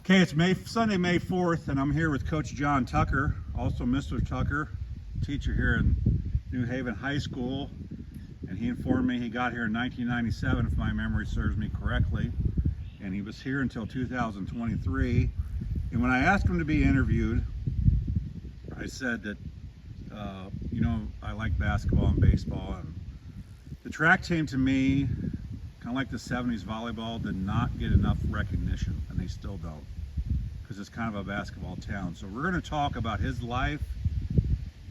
Okay, it's Sunday, May 4th, and I'm here with Coach John Tucker, also Mr. Tucker, teacher here in New Haven High School. And he informed me he got here in 1997, if my memory serves me correctly. And he was here until 2023. And when I asked him to be interviewed, I said that, I like basketball and baseball. And the track team to me, kind of like the 70s volleyball, did not get enough recognition, and they still don't, because it's kind of a basketball town. So we're going to talk about his life,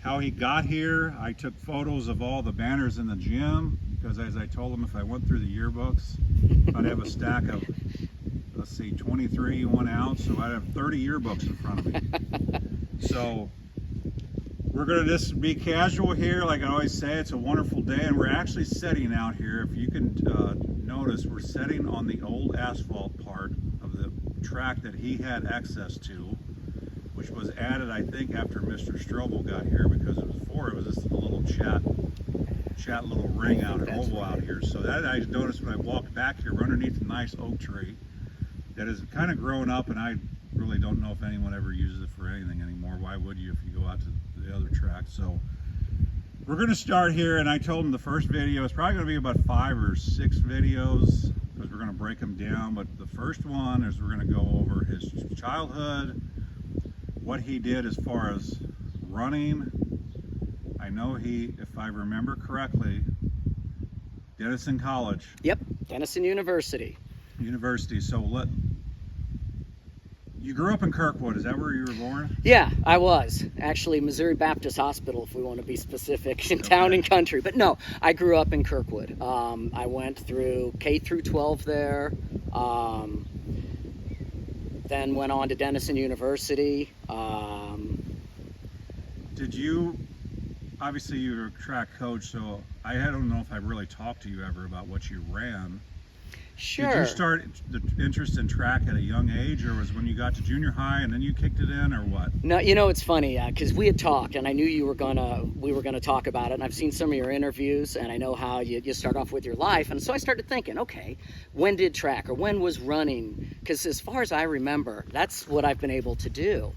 how he got here. I took photos of all the banners in the gym, because as I told him, if I went through the yearbooks, I'd have a stack of, 23 one out, so I'd have 30 yearbooks in front of me. So we're going to just be casual here. Like I always say, it's a wonderful day, and we're actually setting out here. If you can notice, we're setting on the old asphalt part of the track that he had access to, which was added, I think, after Mr. Strobel got here, because it was just a little chat little ring out, an oval out here. So that I noticed when I walked back here, we're underneath a nice oak tree that has kind of grown up, and I really don't know if anyone ever uses it for anything anymore. Why would you if you go out to the other track? So we're going to start here, and I told him the first video is probably going to be about 5 or 6 videos, because we're going to break them down. But the first one is we're going to go over his childhood, what he did as far as running. I know he, if I remember correctly, Denison College. Yep, Denison University. So you grew up in Kirkwood, is that where you were born? Yeah, I was. Actually, Missouri Baptist Hospital, if we want to be specific, in town and country. But no, I grew up in Kirkwood. I went through K through 12 there, then went on to Denison University. Did you, obviously you were a track coach, so I don't know if I really talked to you ever about what you ran. Sure. Did you start the interest in track at a young age, or was when you got to junior high and then you kicked it in, or what? No, it's funny, because we had talked, and I knew we were gonna talk about it, and I've seen some of your interviews, and I know how you start off with your life, and so I started thinking, okay, when did track, or when was running? Because as far as I remember, that's what I've been able to do.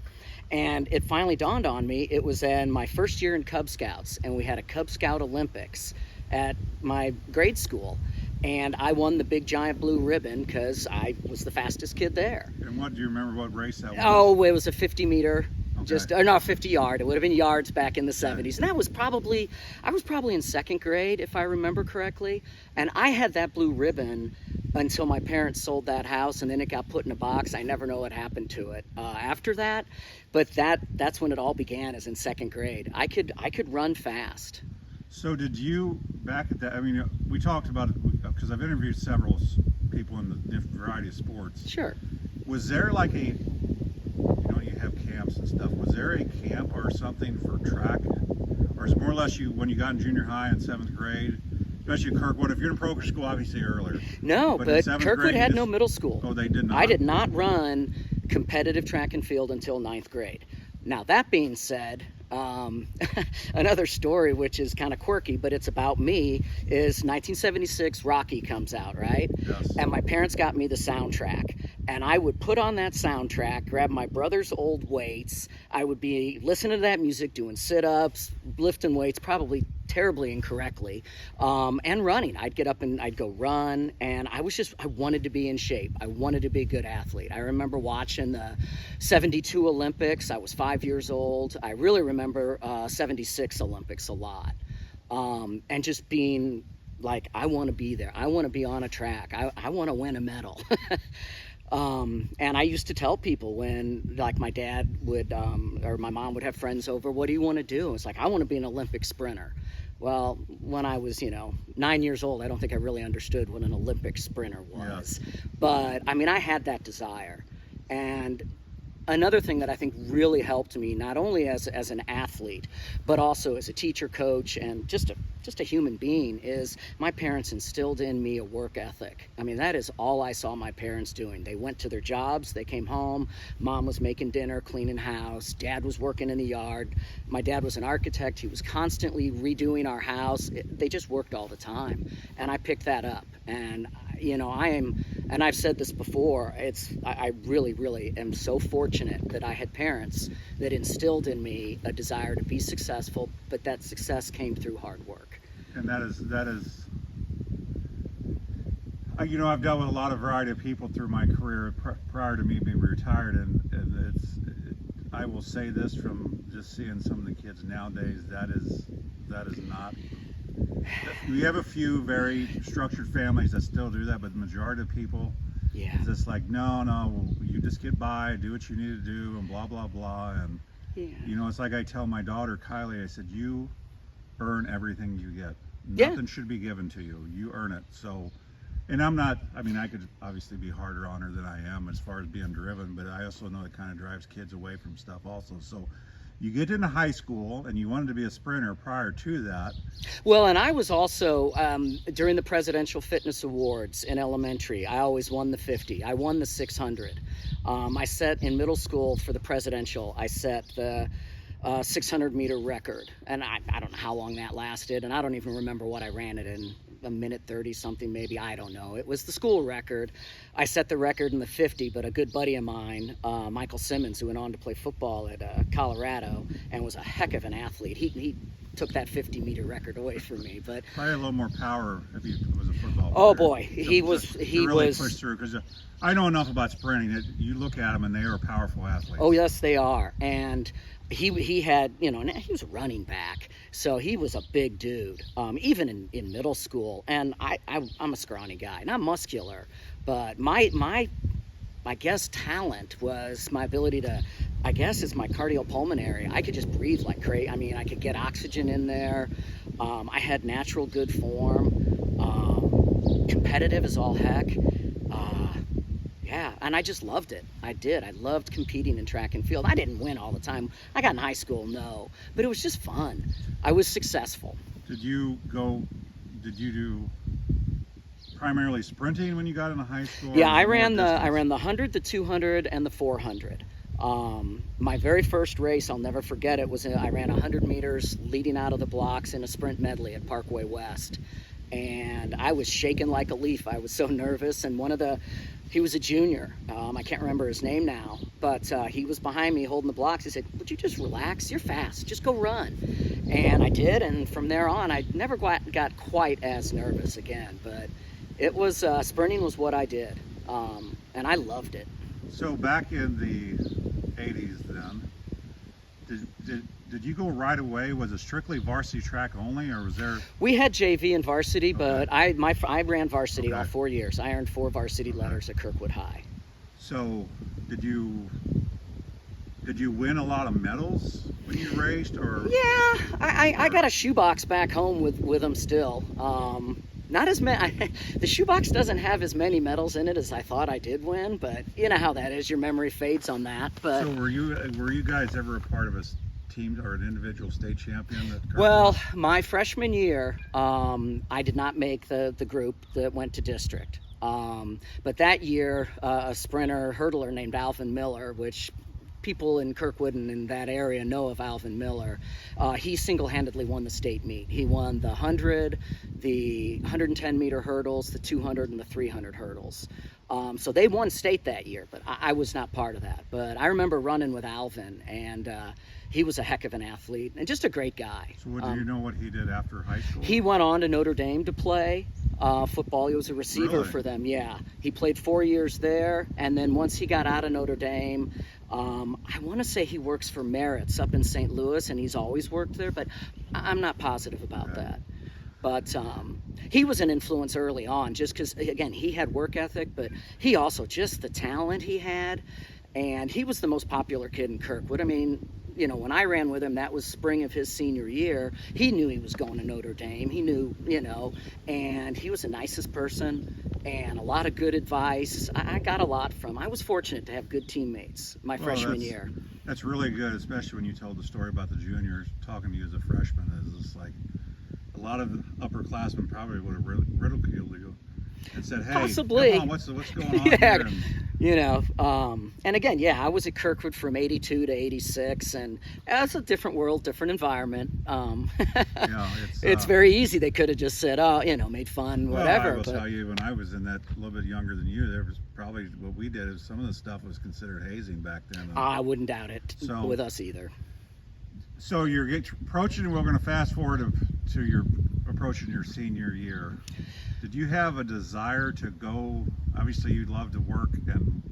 And it finally dawned on me, it was in my first year in Cub Scouts, and we had a Cub Scout Olympics at my grade school. And I won the big giant blue ribbon because I was the fastest kid there. And what, do you remember what race that was? Oh, it was a 50 meter, okay. No, 50 yard. It would have been yards back in the 70s. And that was I was probably in 2nd grade, if I remember correctly. And I had that blue ribbon until my parents sold that house, and then it got put in a box. I never know what happened to it after that. But that's when it all began, is in 2nd grade. I could run fast. So did you, back at that, I mean, we talked about it, because I've interviewed several people in the different variety of sports. Sure. Was there like you have camps and stuff, was there a camp or something for track? Or is it more or less when you got in junior high in 7th grade, especially Kirkwood, if you're in Kroger school, obviously earlier. No, but Kirkwood had no middle school. Oh, they did not? I did not run competitive track and field until 9th grade. Now, that being said, another story which is kind of quirky, but it's about me, is 1976 Rocky comes out, right? Yes. And my parents got me the soundtrack, and I would put on that soundtrack, grab my brother's old weights. I would be listening to that music, doing sit-ups, lifting weights, probably terribly incorrectly, and running. I'd get up and I'd go run, and I wanted to be in shape. I wanted to be a good athlete. I remember watching the 72 Olympics. I was 5 years old. I really remember 76 Olympics a lot, and just being like, I want to be there. I want to be on a track. I want to win a medal. And I used to tell people when, like, my dad would, or my mom would have friends over, what do you want to do? It's like, I want to be an Olympic sprinter. Well, when I was, 9 years old, I don't think I really understood what an Olympic sprinter was. Yeah. But, I mean, I had that desire. And another thing that I think really helped me, not only as an athlete, but also as a teacher, coach, and just a human being, is my parents instilled in me a work ethic. I mean, that is all I saw my parents doing. They went to their jobs, they came home, mom was making dinner, cleaning house, dad was working in the yard. My dad was an architect, he was constantly redoing our house. They just worked all the time, and I picked that up. And I am, and I've said this before, I really, really am so fortunate that I had parents that instilled in me a desire to be successful, but that success came through hard work. And that is, I've dealt with a lot of variety of people through my career prior to me being retired, and I will say this from just seeing some of the kids nowadays, that is not. We have a few very structured families that still do that, but the majority of people, Yeah. it's just like, no, you just get by, do what you need to do, and blah, blah, blah. And, Yeah. it's like I tell my daughter, Kylie, I said, you earn everything you get. Yeah. Nothing should be given to you. You earn it. So, and I could obviously be harder on her than I am as far as being driven, but I also know it kind of drives kids away from stuff also. So, you get into high school and you wanted to be a sprinter prior to that. Well, and I was also, during the Presidential Fitness Awards in elementary, I always won the 50. I won the 600. I set in middle school for the presidential, I set the 600-meter record. And I don't know how long that lasted, and I don't even remember what I ran it in. A minute 30 something, maybe, I don't know. It was the school record. I set the record in the 50, but a good buddy of mine, Michael Simmons, who went on to play football at Colorado and was a heck of an athlete, he took that 50-meter record away from me. But probably a little more power if he was a football player. Oh boy, he was really pushed through, because I know enough about sprinting. You look at them and they are powerful athletes. Oh yes, they are. And he had, he was a running back, so he was a big dude, even in middle school. And I'm a scrawny guy, not muscular, but my talent was my ability to, is my cardiopulmonary. I could just breathe like crazy. I could get oxygen in there. I had natural good form, competitive as all heck. Yeah, and I just loved it. I did. I loved competing in track and field. I didn't win all the time. I got in high school, no, but it was just fun. I was successful. Did you do primarily sprinting when you got into high school? Yeah, I ran the 100, the 200, and the 400. My very first race, I'll never forget it, I ran 100 meters leading out of the blocks in a sprint medley at Parkway West. And I was shaking like a leaf. I was so nervous. And he was a junior. I can't remember his name now, but he was behind me holding the blocks. He said, "Would you just relax? You're fast. Just go run." And I did. And from there on, I never got quite as nervous again. But it was, sprinting was what I did. And I loved it. So back in the 80s then, did you go right away? Was it strictly varsity track only, or was there? We had JV and varsity, Okay. but I ran varsity Okay. all 4 years. I earned 4 varsity Okay. letters at Kirkwood High. So did you win a lot of medals when you raced, or? Yeah, I got a shoebox back home with them still. Not as many. The shoebox doesn't have as many medals in it as I thought I did win, but you know how that is. Your memory fades on that. But So were you guys ever a part of a team or an individual state champion? well, my freshman year, I did not make the group that went to district. But that year, a sprinter, hurdler named Alvin Miller, which people in Kirkwood and in that area know of Alvin Miller, he single-handedly won the state meet. He won the 100, the 110-meter hurdles, the 200, and the 300 hurdles. So they won state that year, but I was not part of that. But I remember running with Alvin, and he was a heck of an athlete and just a great guy. So do you know what he did after high school? He went on to Notre Dame to play football. He was a receiver Really? for them, yeah. He played 4 years there, and then once he got out of Notre Dame, I want to say he works for Merritt's up in St. Louis, and he's always worked there, but I'm not positive about Okay. that. But he was an influence early on, just because, again, he had work ethic, but he also, just the talent he had, and he was the most popular kid in Kirkwood. I mean, when I ran with him, that was spring of his senior year. He knew he was going to Notre Dame. He knew, and he was the nicest person and a lot of good advice. I got a lot from him. I was fortunate to have good teammates my freshman year. That's really good, especially when you told the story about the juniors talking to you as a freshman. It's just like a lot of upperclassmen probably would have ridiculed you. and said, "Hey, Possibly. come on, what's going on Yeah. here?" And, And again, yeah, I was at Kirkwood from 82 to 86, and it's a different world, different environment. It's very easy. They could have just said, oh, made fun, whatever. I will tell you, when I was in that, a little bit younger than you, there was probably, what we did is some of the stuff was considered hazing back then. I wouldn't doubt it with us either. So you're approaching, we're going to fast forward to your approaching your senior year. Did you have a desire to go? Obviously, you'd love to work and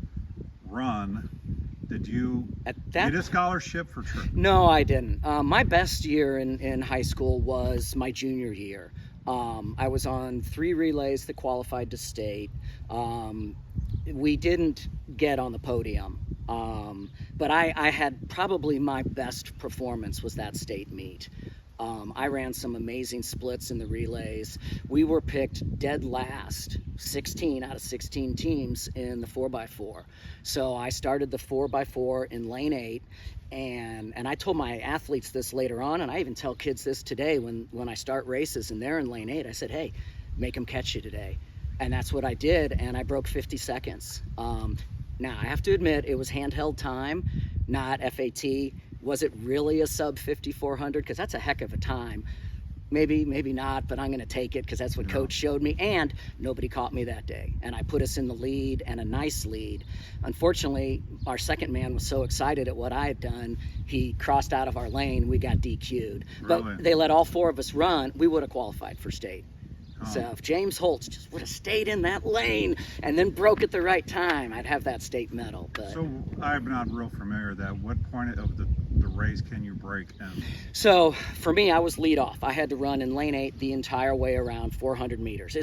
run. Did you get a scholarship for trip? No, I didn't. My best year in high school was my junior year. I was on 3 relays that qualified to state. We didn't get on the podium, but I had probably my best performance was that state meet. I ran some amazing splits in the relays. We were picked dead last, 16 out of 16 teams in the 4x4. So I started the 4x4 in lane 8, and I told my athletes this later on, and I even tell kids this today when I start races and they're in lane 8. I said, hey, make them catch you today. And that's what I did, and I broke 50 seconds. Now, I have to admit, it was handheld time, not FAT. Was it really a sub 5400? Because that's a heck of a time. Maybe not, but I'm going to take it because that's what Coach showed me. And nobody caught me that day. And I put us in the lead, and a nice lead. Unfortunately, our second man was so excited at what I had done, he crossed out of our lane. We got DQ'd. Really? But they let all 4 of us run. We would have qualified for state. So if James Holtz just would have stayed in that lane and then broke at the right time, I'd have that state medal. But so I'm not real familiar with that. What point of the race can you break in? So for me, I was lead off. I had to run in lane 8 the entire way around 400 meters.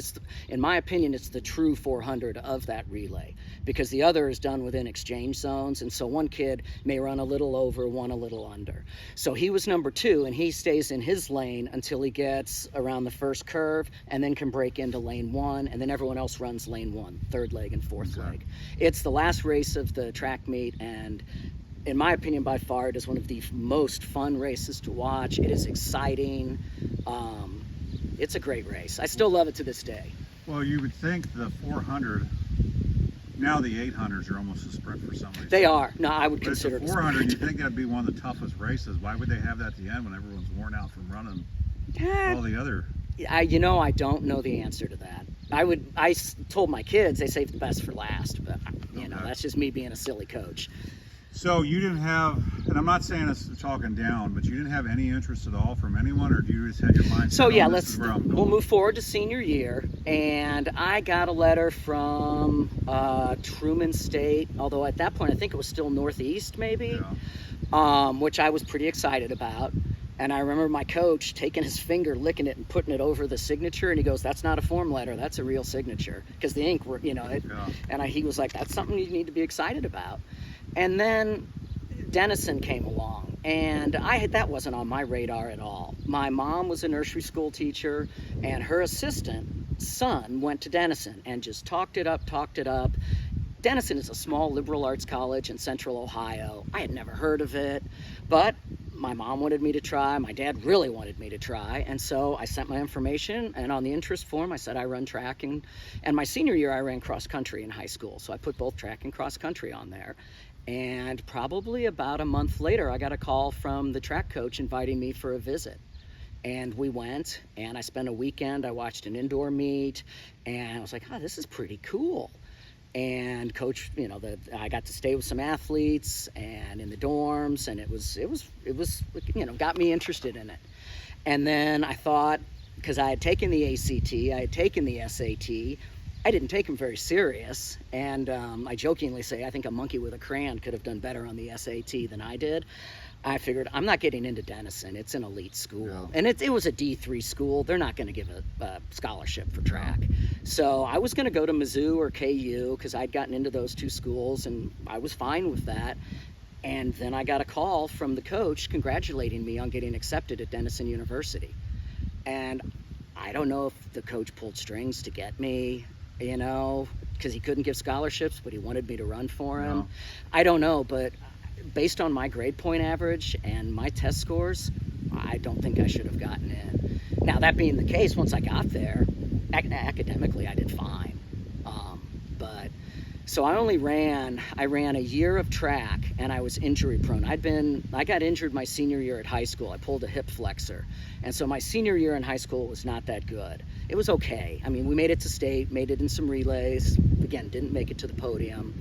In my opinion, it's the true 400 of that relay because the other is done within exchange zones. And so one kid may run a little over, one a little under. So he was number 2, and he stays in his lane until he gets around the first curve and then can break into lane 1, and then everyone else runs lane 1, third leg and fourth leg. It's the last race of the track meet, and in my opinion, by far, it is one of the most fun races to watch. It is exciting. It's a great race. I still love it to this day. Well, you would think the 400, now the 800s are almost a sprint for some reason. They are. No, I would but consider it a 400, you'd think that'd be one of the toughest races. Why would they have that at the end when everyone's worn out from running all the other? I don't know the answer to that. I told my kids they save the best for last, but that's just me being a silly coach. So you didn't have, and I'm not saying this talking down, but you didn't have any interest at all from anyone, or do you just had your mind? So yeah, we'll move forward to senior year, and I got a letter from Truman State, although at that point I think it was still Northeast maybe, which I was pretty excited about. And I remember my coach taking his finger, licking it, and putting it over the signature. And he goes, "That's not a form letter. That's a real signature." Because the ink, And he was like, "That's something you need to be excited about." And then Denison came along, and that wasn't on my radar at all. My mom was a nursery school teacher, and her assistant son went to Denison and just talked it up. Denison is a small liberal arts college in central Ohio. I had never heard of it, but my mom wanted me to try. My dad really wanted me to try. And so I sent my information, and on the interest form, I said I run track. And my senior year, I ran cross country in high school. So I put both track and cross country on there. And probably about a month later, I got a call from the track coach inviting me for a visit. And we went, and I spent a weekend. I watched an indoor meet, and I was like, this is pretty cool. And coach, I got to stay with some athletes and in the dorms, and it was, got me interested in it. And then I thought, because I had taken the ACT, I had taken the SAT, I didn't take them very serious. And I jokingly say, I think a monkey with a crayon could have done better on the SAT than I did. I figured I'm not getting into Denison. It's an elite school. Yeah. And it was a D3 school. They're not going to give a scholarship for track. So I was going to go to Mizzou or KU because I'd gotten into those 2 schools, and I was fine with that. And then I got a call from the coach congratulating me on getting accepted at Denison University. And I don't know if the coach pulled strings to get me, because he couldn't give scholarships, but he wanted me to run for him. Yeah. I don't know, but based on my grade point average and my test scores, I don't think I should have gotten in. Now, that being the case, once I got there, academically I did fine. But so I ran a year of track, and I was injury prone. I got injured my senior year at high school. I pulled a hip flexor. And so my senior year in high school was not that good. It was okay. I mean, we made it to state, made it in some relays. Again, didn't make it to the podium.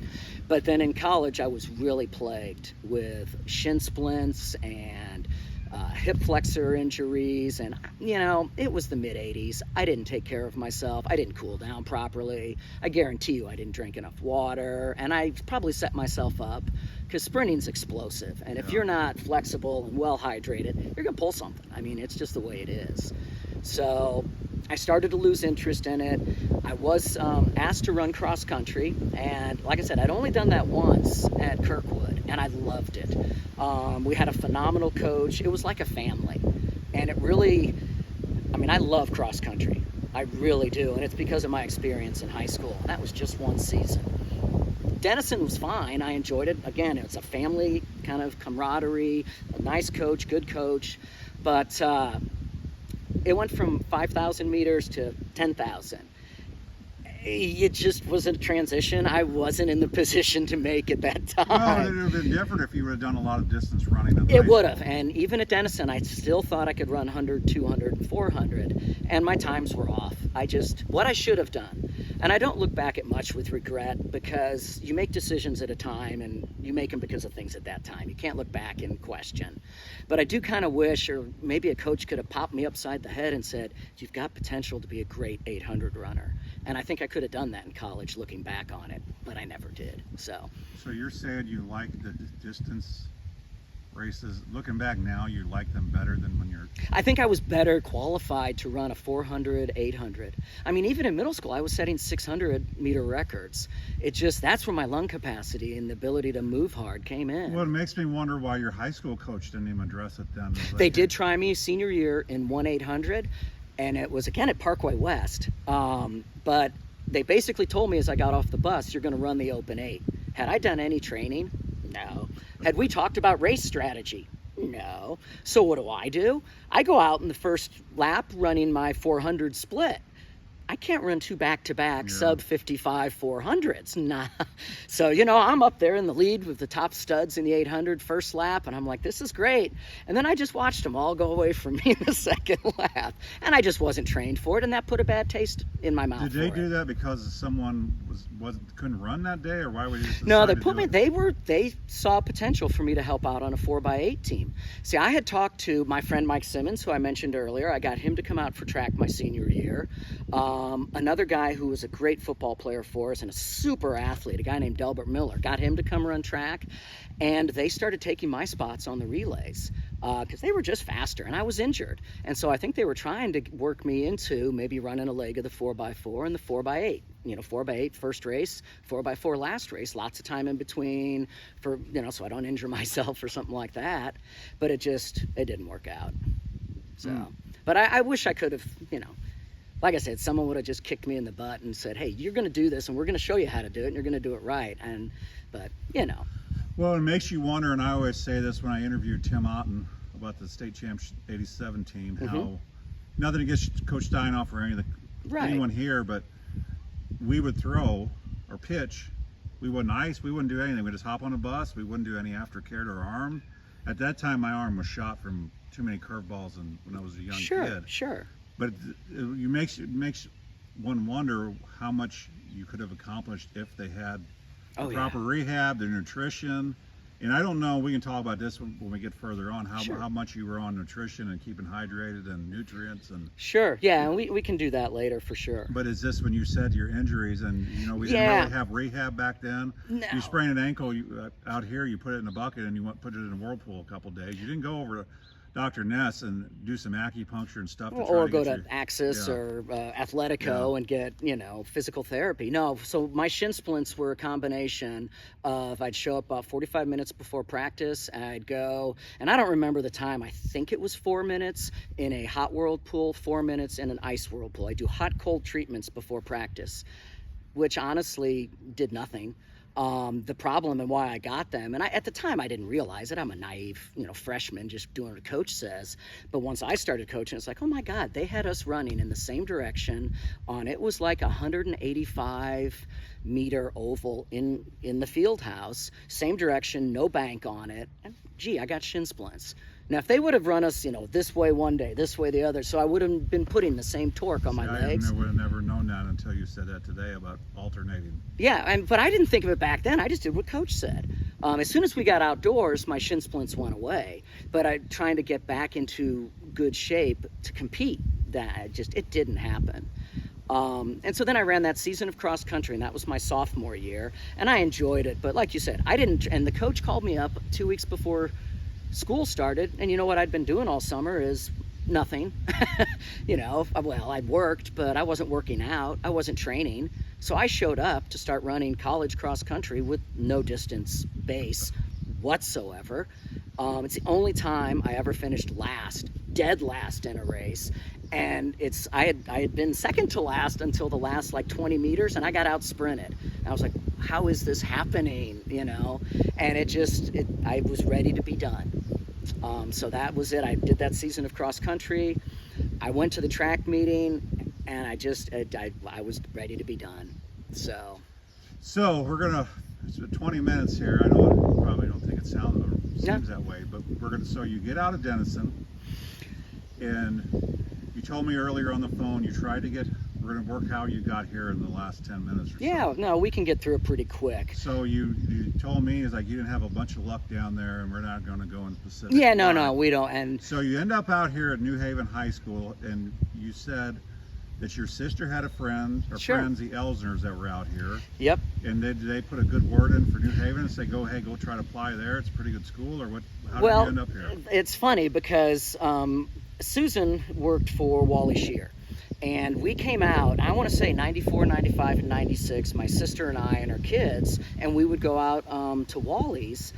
But then in college, I was really plagued with shin splints and hip flexor injuries, and it was the mid 80s. I didn't take care of myself. I didn't cool down properly. I guarantee you I didn't drink enough water, and I probably set myself up, because sprinting's explosive, and if you're not flexible and well hydrated, you're gonna pull something. I mean, it's just the way it is. So I started to lose interest in it. I was asked to run cross country, and like I said, I'd only done that once at Kirkwood, and I loved it. We had a phenomenal coach. It was like a family, and it really, I love cross country. I really do, and it's because of my experience in high school. That was just one season. Denison was fine. I enjoyed it. Again, it's a family kind of camaraderie, a nice coach, good coach, but it went from 5,000 meters to 10,000. It just was a transition I wasn't in the position to make at that time. Well, it would have been different if you would have done a lot of distance running. It would have, and even at Denison, I still thought I could run 100, 200, and 400, and my times were off. What I should have done, and I don't look back at much with regret, because you make decisions at a time, and you make them because of things at that time. You can't look back and question. But I do kind of wish, or maybe a coach could have popped me upside the head and said, you've got potential to be a great 800 runner. And I think I could have done that in college, looking back on it, but I never did. So you're saying you like the distance races? Looking back now, you like them better than when you're... I think I was better qualified to run a 400, 800. I mean, even in middle school, I was setting 600 meter records. That's where my lung capacity and the ability to move hard came in. Well, it makes me wonder why your high school coach didn't even address it then. They did try me senior year in 1-800, and it was again at Parkway West. But they basically told me as I got off the bus, you're going to run the open 8. Had I done any training? No. Had we talked about race strategy? No. So what do? I go out in the first lap running my 400 split. I can't run two back-to-back sub 55 400s. Nah. So, I'm up there in the lead with the top studs in the 800 first lap, and I'm like, this is great. And then I just watched them all go away from me in the second lap, and I just wasn't trained for it, and that put a bad taste in my mouth. Did they do that because someone couldn't run that day, or why would you just No, they saw potential for me to help out on a 4x8 team. See, I had talked to my friend Mike Simmons, who I mentioned earlier. I got him to come out for track my senior year. Another guy who was a great football player for us and a super athlete, a guy named Delbert Miller, got him to come run track, and they started taking my spots on the relays because they were just faster, and I was injured. And so I think they were trying to work me into maybe running a leg of the 4x4 and the 4x8. 4x8 first race, 4x4 last race, lots of time in between for, so I don't injure myself or something like that. But it didn't work out. So, but I wish I could have, like I said, someone would have just kicked me in the butt and said, hey, you're going to do this, and we're going to show you how to do it, and you're going to do it right. But. Well, it makes you wonder, and I always say this when I interviewed Tim Otten about the state championship 87 team, how, nothing against Coach Steinhoff or anyone here, but we would throw or pitch. We wouldn't ice. We wouldn't do anything. We'd just hop on a bus. We wouldn't do any aftercare to our arm. At that time, my arm was shot from too many curveballs when I was a young kid. Sure. But it makes one wonder how much you could have accomplished if they had proper rehab, their nutrition. And I don't know, we can talk about this when we get further on, how much you were on nutrition and keeping hydrated and nutrients. And Sure, yeah, and we can do that later for sure. But is this when you said your injuries and, we didn't really have rehab back then? No. You sprain an ankle out here, you put it in a bucket and you put it in a whirlpool a couple days. You didn't go over to Dr. Ness and do some acupuncture and stuff or go to Axis or Athletico and get physical therapy. No, so my shin splints were a combination of I'd show up about 45 minutes before practice, and I'd go, and I don't remember the time, I think it was 4 minutes in a hot whirlpool, 4 minutes in an ice whirlpool. I do hot cold treatments before practice, which honestly did nothing. The problem and why I got them, and at the time I didn't realize it. I'm a naive, freshman just doing what a coach says. But once I started coaching, it's like, oh my God, they had us running in the same direction on, it was like 185-meter oval in the field house, same direction, no bank on it. And gee, I got shin splints. Now, if they would have run us, this way one day, this way the other, so I would have been putting the same torque on my legs. I would have never known that until you said that today about alternating. Yeah, but I didn't think of it back then. I just did what Coach said. As soon as we got outdoors, my shin splints went away. But trying to get back into good shape to compete, it didn't happen. And so then I ran that season of cross country, and that was my sophomore year, and I enjoyed it. But like you said, I didn't. And the coach called me up 2 weeks before school started, and you know what I'd been doing all summer is nothing. Well, I'd worked, but I wasn't working out. I wasn't training. So I showed up to start running college cross country with no distance base whatsoever. It's the only time I ever finished dead last in a race. And I had been second to last until the last 20 meters, and I got out sprinted. And I was like, how is this happening? And I was ready to be done. So that was it. I did that season of cross country. I went to the track meeting, and I was ready to be done. So it's 20 minutes here. I know you probably don't think it seems that way, but so you get out of Denison, and you told me earlier on the phone we're going to work how you got here in the last 10 minutes or so. Yeah, no, we can get through it pretty quick. So you told me, you didn't have a bunch of luck down there, and we're not going to go in specific. Yeah, no, we don't. And so you end up out here at New Haven High School, and you said that your sister had a friend, or Sure. friends, the Elsners, that were out here. Yep. And did they put a good word in for New Haven and say, go try to apply there? It's a pretty good school, or what? How did you end up here? It's funny because Susan worked for Wally Shear. And we came out, I want to say 94, 95, and 96, my sister and I and her kids, and we would go out to Wally's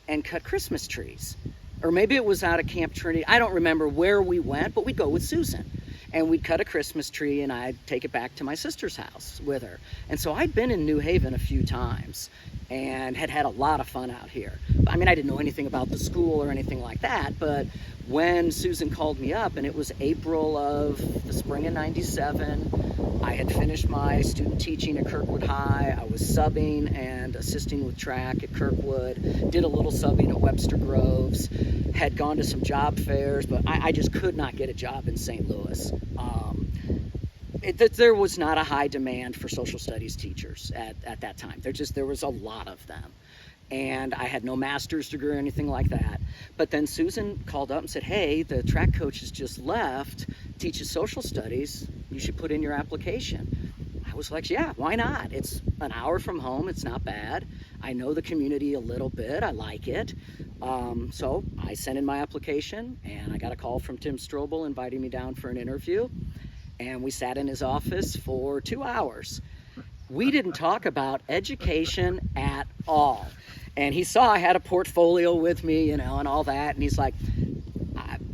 and cut Christmas trees. Or maybe it was out of Camp Trinity. I don't remember where we went, but we'd go with Susan. And we'd cut a Christmas tree, and I'd take it back to my sister's house with her. And so I'd been in New Haven a few times and had a lot of fun out here. I mean, I didn't know anything about the school or anything like that, but when Susan called me up, and it was April of the spring of 97, I had finished my student teaching at Kirkwood High. I was subbing and assisting with track at Kirkwood, did a little subbing at Webster Groves, had gone to some job fairs, but I just could not get a job in St. Louis. There was not a high demand for social studies teachers at that time. There was a lot of them. And I had no master's degree or anything like that. But then Susan called up and said, hey, the track coach has just left, teaches social studies. You should put in your application. I was like, yeah, why not? It's an hour from home. It's not bad. I know the community a little bit. I like it. So I sent in my application, and I got a call from Tim Strobel inviting me down for an interview. And we sat in his office for 2 hours. We didn't talk about education at all. And he saw I had a portfolio with me, and all that. And he's like,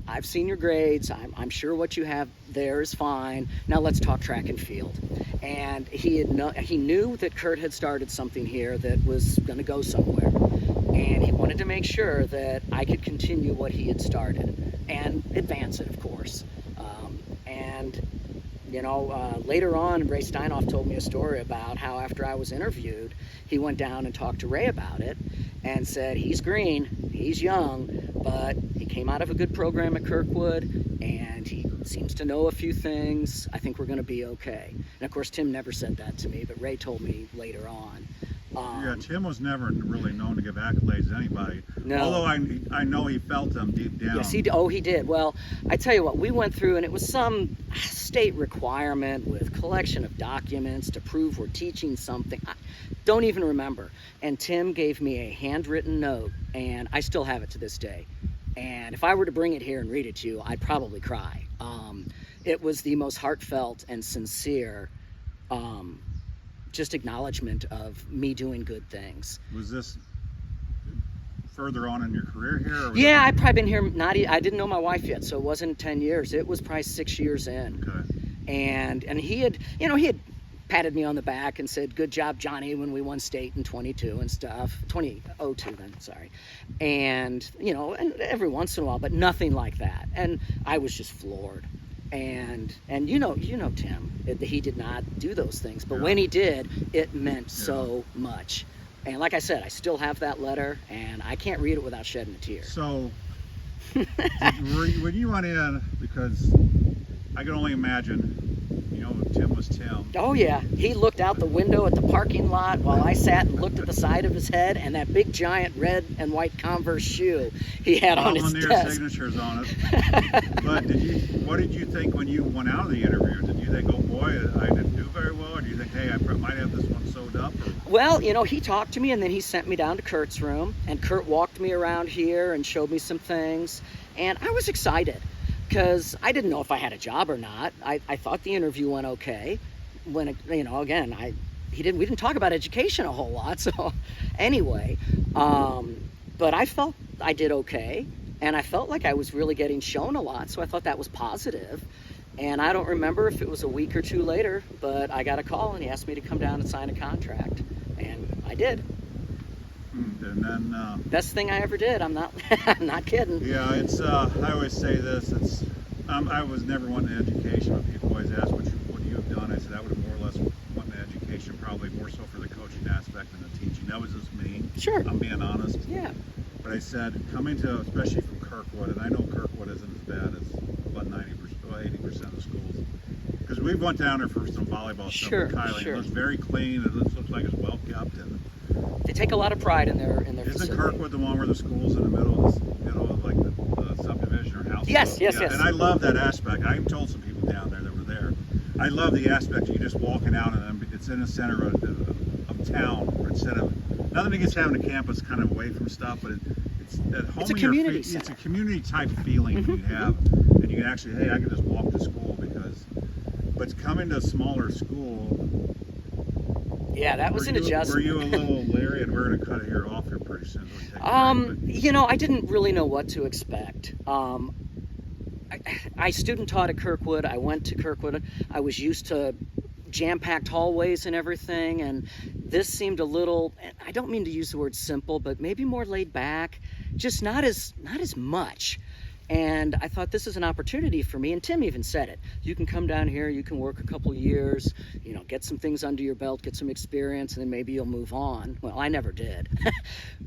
I've seen your grades. I'm sure what you have there is fine. Now let's talk track and field. And he knew that Kurt had started something here that was going to go somewhere. And he wanted to make sure that I could continue what he had started and advance it, of course. Later on, Ray Steinoff told me a story about how after I was interviewed, he went down and talked to Ray about it and said, he's green, he's young, but he came out of a good program at Kirkwood, and he seems to know a few things. I think we're going to be okay. And of course, Tim never said that to me, but Ray told me later on. Tim was never really known to give accolades to anybody. No. Although I know he felt them deep down. Yes, he did. Well, I tell you what, we went through, and it was some state requirement with collection of documents to prove we're teaching something. I don't even remember. And Tim gave me a handwritten note, and I still have it to this day. And if I were to bring it here and read it to you, I'd probably cry. It was the most heartfelt and sincere just acknowledgement of me doing good things. Was this further on in your career here? Yeah, I've probably been here, I didn't know my wife yet, so it wasn't 10 years. It was probably 6 years in. Okay. And he had patted me on the back and said, "Good job, Johnny," when we won state in 22 and stuff. 2002 then, sorry. And, you know, and every once in a while, but nothing like that. And I was just floored. And you know Tim, he did not do those things. But when he did, it meant so much. And like I said, I still have that letter, and I can't read it without shedding a tear. So, when you went in, because I can only imagine, you know, Tim was Tim. Oh yeah, he looked out the window at the parking lot while I sat and looked at the side of his head and that big giant red and white Converse shoe he had on his desk. Signatures on it. But what did you think when you went out of the interview? Did you think, oh boy, I didn't do very well? Or do you think, hey, I might have this one sewed up? Or? Well, you know, he talked to me and then he sent me down to Kurt's room, and Kurt walked me around here and showed me some things, and I was excited because I didn't know if I had a job or not. I thought the interview went okay. When, you know, again, we didn't talk about education a whole lot, so anyway, but I felt I did okay, and I felt like I was really getting shown a lot, so I thought that was positive. And I don't remember if it was a week or two later, but I got a call and he asked me to come down and sign a contract, and I did. And then best thing I ever did. I'm not I'm not kidding. Yeah, it's I always say this, it's I was never one in education, but people always ask what you have done. I said I would have more or less went in education, probably more so for the coaching aspect than the teaching. That was just me. Sure. I'm being honest. Yeah. But I said, coming to, especially from Kirkwood, and I know Kirkwood isn't as bad as about 80% of the schools, because we went down there for some volleyball stuff with Kylie. Sure. It looks very clean. It looks like it's well kept. And they take a lot of pride in their isn't facility. Kirkwood the one where the school's in the middle of like the subdivision or house? Yes. And I love that aspect. I told some people down there that were there. I love the aspect of you just walking out and it's in the center of town, or instead of nothing against having a campus kind of away from stuff, but it's at home. It's a community It's center. a community type feeling you have, and you can actually, hey, I can just walk to school but coming to a smaller school. Yeah, that was an adjustment. Were you a little leery? And we're going to cut it here off here pretty soon. You know, I didn't really know what to expect. I student taught at Kirkwood. I went to Kirkwood. I was used to jam-packed hallways and everything, and this seemed a little, I don't mean to use the word simple, but maybe more laid back, just not as much. And I thought, this is an opportunity for me, and Tim even said it. You can come down here, you can work a couple years, you know, get some things under your belt, get some experience, and then maybe you'll move on. Well, I never did.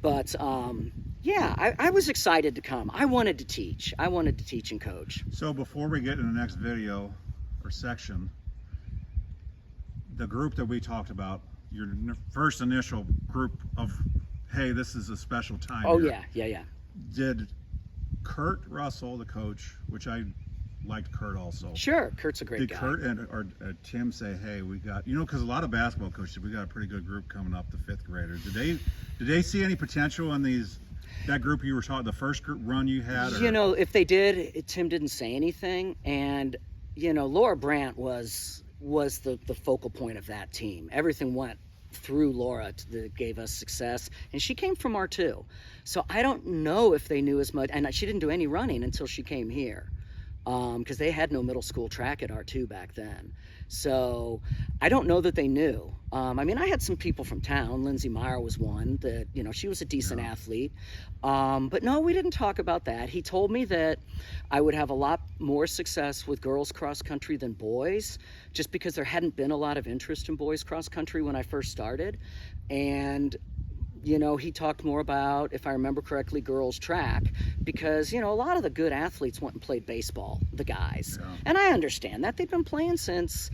But yeah, I was excited to come. I wanted to teach. I wanted to teach and coach. So before we get in the next video or section, the group that we talked about, your first initial group of, hey, this is a special time. Oh, here. yeah. Did Kurt Russell, the coach, which I liked Kurt also. Sure, Kurt's a great guy. Did Kurt or Tim say, hey, we got, you know, because a lot of basketball coaches, we got a pretty good group coming up, the fifth graders. Did they see any potential in that group you were talking, the first group run you had? Or? You know, if they did, Tim didn't say anything, and you know, Laura Brandt was the focal point of that team. Everything went through Laura that gave us success, and she came from R2, so I don't know if they knew as much, and she didn't do any running until she came here, because they had no middle school track at R2 back then. So I don't know that they knew. I mean, I had some people from town. Lindsay Meyer was one that, you know, she was a decent athlete. But no, we didn't talk about that. He told me that I would have a lot more success with girls cross country than boys, just because there hadn't been a lot of interest in boys cross country when I first started. And you know, he talked more about, if I remember correctly, girls track, because, you know, a lot of the good athletes went and played baseball, the guys. Yeah. And I understand that. They've been playing since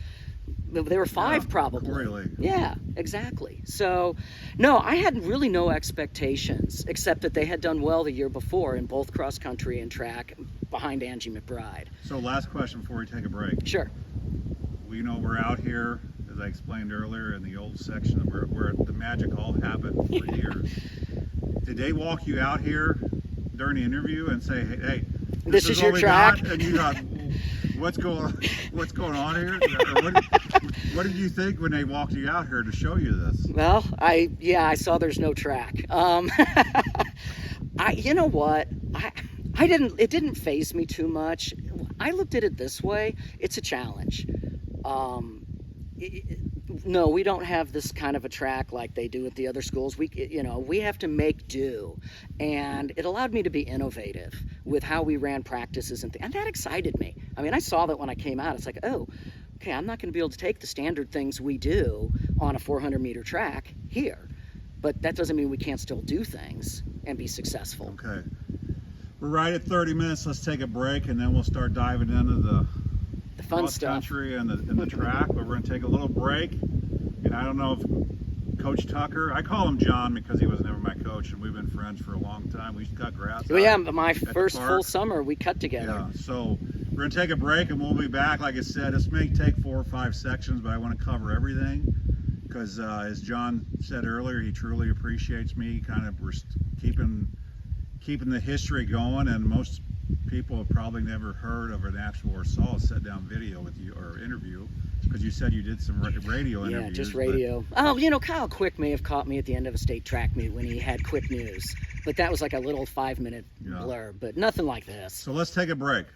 they were 5, probably. Really. Yeah, exactly. So, no, I had really no expectations, except that they had done well the year before in both cross country and track behind Angie McBride. So last question before we take a break. Sure. You know, we're out here, as I explained earlier, in the old section where the magic all happened for years. Did they walk you out here during the interview and say, hey, this is your track? And you got, what's going on here? What did you think when they walked you out here to show you this? Well, I saw there's no track. You know what? It didn't faze me too much. I looked at it this way. It's a challenge. No, we don't have this kind of a track like they do at the other schools. We have to make do, and it allowed me to be innovative with how we ran practices and that excited me. I mean, I saw that when I came out. It's like, oh, okay, I'm not going to be able to take the standard things we do on a 400-meter track here, but that doesn't mean we can't still do things and be successful. Okay, we're right at 30 minutes. Let's take a break, and then we'll start diving into the Fun cross stuff. country and the track. But we're going to take a little break, and I don't know if Coach Tucker, I call him John because he was never my coach, and we've been friends for a long time. We used to cut grass. Oh, yeah, out my at the first park. full summer we cut together. Yeah, so we're going to take a break, and we'll be back. Like I said, this may take 4 or 5 sections, but I want to cover everything because, as John said earlier, he truly appreciates me kind of keeping the history going, and most people have probably never heard of an actual or saw a sit-down video with you or interview, because you said you did some radio interviews. Yeah, just radio. Oh, Kyle Quick may have caught me at the end of a state track meet when he had quick news, but that was like a little 5-minute blur, but nothing like this. So let's take a break.